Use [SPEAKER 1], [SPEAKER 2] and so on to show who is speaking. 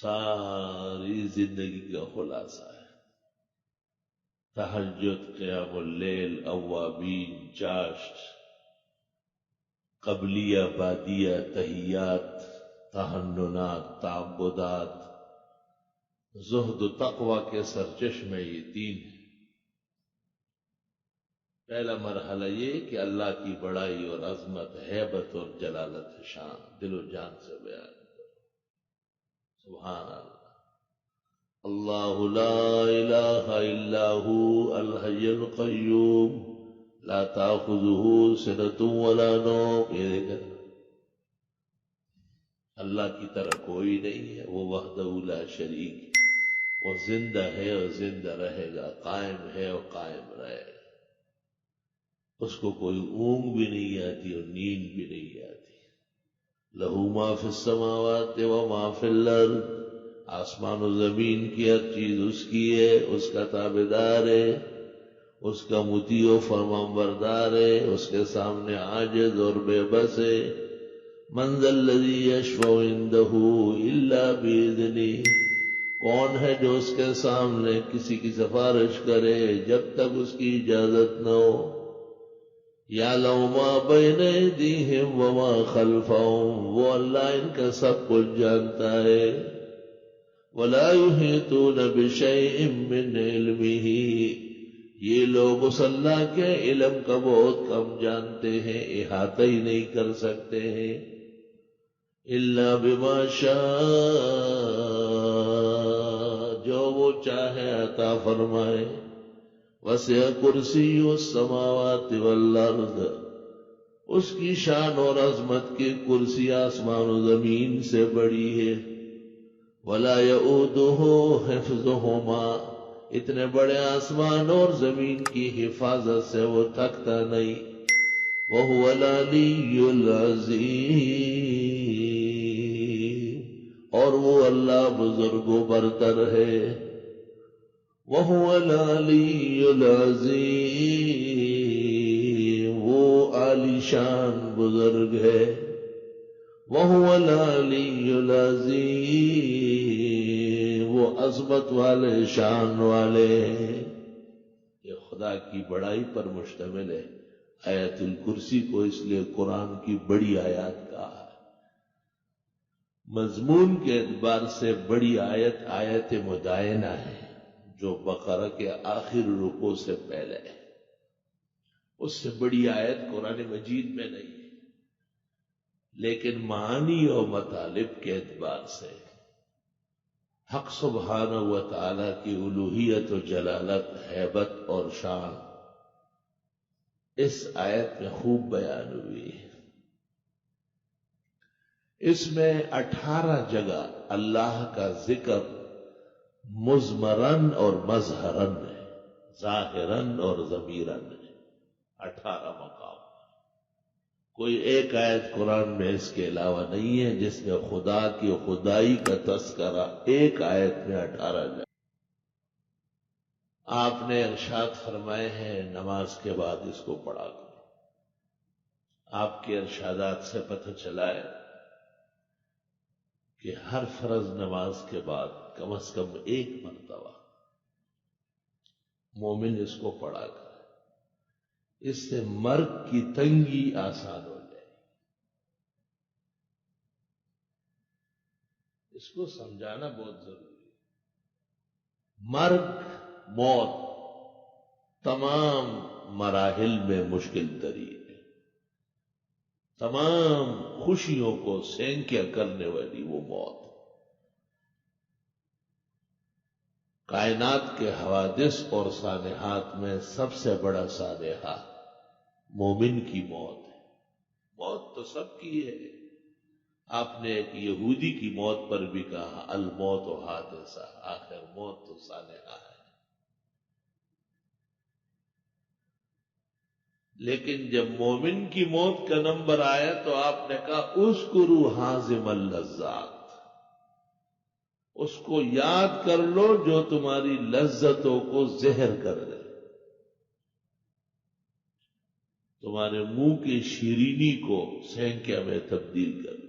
[SPEAKER 1] ساری زندگی کا خلاصہ ہے۔ تہجد، قیام اللیل، اوابین، چاشت، قبلیہ، بادیہ، تحیات، تحننات، تعبدات، زہد و تقوی کے سرچشمے یہ تین ہیں۔ پہلا مرحلہ یہ کہ اللہ کی بڑائی اور عظمت، ہیبت اور جلالت شان دل و جان سے بیان کرو۔ سبحان اللہ، اللہ لا الہ الا هو الحی القیوم لا تأخذہ سنۃ ولا نوم۔ یہ دیکھا، اللہ کی طرح کوئی نہیں ہے، وہ وحدہ لا شریک، وہ زندہ ہے اور زندہ رہے گا، قائم ہے اور قائم رہے گا۔ اس کو کوئی اونگ بھی نہیں آتی اور نیند بھی نہیں آتی۔ لہو ما فی السماوات و ما فی الارض، آسمان و زمین کی ہر چیز اس کی ہے، اس کا تابعدار ہے، اس کا مطیع و فرمانبردار ہے، اس کے سامنے عاجز اور بے بس ہے۔ من ذا الذی یشفع عندہ الا باذنہ، کون ہے جو اس کے سامنے کسی کی سفارش کرے جب تک اس کی اجازت نہ ہو۔ یعلم ما بین ایدیہم وما خلفہم، وہ اللہ ان کا سب کچھ جانتا ہے۔ ولا یحیطون بشیء من علمہ، یہ لوگ اس اللہ کے علم کا بہت کم جانتے ہیں، احاطہ ہی نہیں کر سکتے ہیں۔ الا بما شاء، جو وہ چاہے عطا فرمائے۔ وسع کرسیہ السماوات والارض، اس کی شان اور عظمت کی کرسی آسمان و زمین سے بڑی ہے۔ ولا یؤودہ حفظہما، اتنے بڑے آسمان اور زمین کی حفاظت سے وہ تھکتا نہیں۔ وہو العلی العظیم، اور وہ اللہ بزرگ و برتر ہے۔ وہو العلی العظیم، وہ عالی شان بزرگ ہے۔ وہو العلی العظیم، وہ عظمت والے شان والے ہیں۔ یہ خدا کی بڑائی پر مشتمل ہے۔ آیت الکرسی کو اس لیے قرآن کی بڑی آیات کہا ہے۔ مضمون کے اعتبار سے بڑی آیت آیت مدائنہ ہے، جو بقرہ کے آخر رکوع سے پہلے ہے۔ اس سے بڑی آیت قرآن مجید میں نہیں ہے، لیکن معانی اور مطالب کے اعتبار سے حق سبحانہ و تعالی کی الوہیت و جلالت، ہیبت اور شان اس آیت میں خوب بیان ہوئی ہے۔ اس میں 18 جگہ اللہ کا ذکر مضمرن اور مظہرن ہے، ظاہرن اور ضمیرن ہے۔ 18 مقام، کوئی ایک آیت قرآن میں اس کے علاوہ نہیں ہے جس میں خدا کی خدائی کا تذکرہ ایک آیت میں 18 جگہ۔ آپ نے ارشاد فرمائے ہیں نماز کے بعد اس کو پڑھا کرو۔ آپ کے ارشادات سے پتہ چلا ہے کہ ہر فرض نماز کے بعد کم از کم ایک مرتبہ مومن اس کو پڑھا کرے، اس سے مرگ کی تنگی آسان ہو جائے۔ اس کو سمجھانا بہت ضروری ہے۔ مرگ، موت تمام مراحل میں مشکل ترین ہے۔ تمام خوشیوں کو سینکیا کرنے والی وہ موت، کائنات کے حوادث اور سانحات میں سب سے بڑا سانحہ مومن کی موت ہے۔ موت تو سب کی ہے۔ آپ نے ایک یہودی کی موت پر بھی کہا الموت و حادثہ، آخر موت تو سانحہ ہے۔ لیکن جب مومن کی موت کا نمبر آیا تو آپ نے کہا اذکروا حازم اللذات، اس کو یاد کر لو جو تمہاری لذتوں کو زہر کر دے، تمہارے منہ کی شیرینی کو سینکیا میں تبدیل کر دے۔